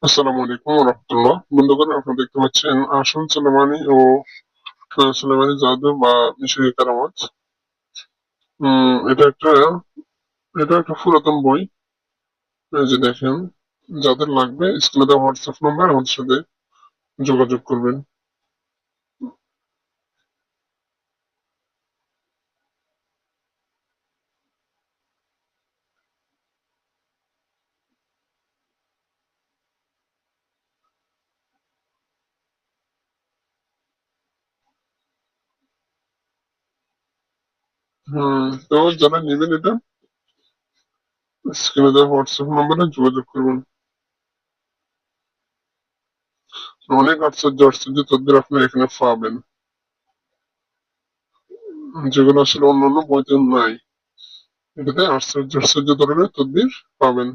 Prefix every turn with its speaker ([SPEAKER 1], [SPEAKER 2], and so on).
[SPEAKER 1] আসসালামু আলাইকুম ওয়া রাহমাতুল্লাহ। বন্ধুগণ, আপনারা দেখতে পাচ্ছেন আসল সুলেমানি ও সুলেমানি জাদু বা মিশরীয় কারামাত। উম এটা একটা এটা একটা পুরাতন বই। এই যে দেখেন, যাদের লাগবে স্ক্রিনে দেওয়া হোয়াটসঅ্যাপ নাম্বার আমাদের সাথে যোগাযোগ করবেন। তো যারা নেবেন এটা স্ক্রিনে দেওয়া হোয়াটসঅ্যাপ নাম্বারে যোগাযোগ করবেন। অনেক আশ্চর্য আশ্চর্য তথ্য আপনারা এখানে পাবেন, যেগুলো আসলে অন্যান্য বইতে নাই। এটাতে আশ্চর্য আশ্চর্য ধরনের তদবির পাবেন।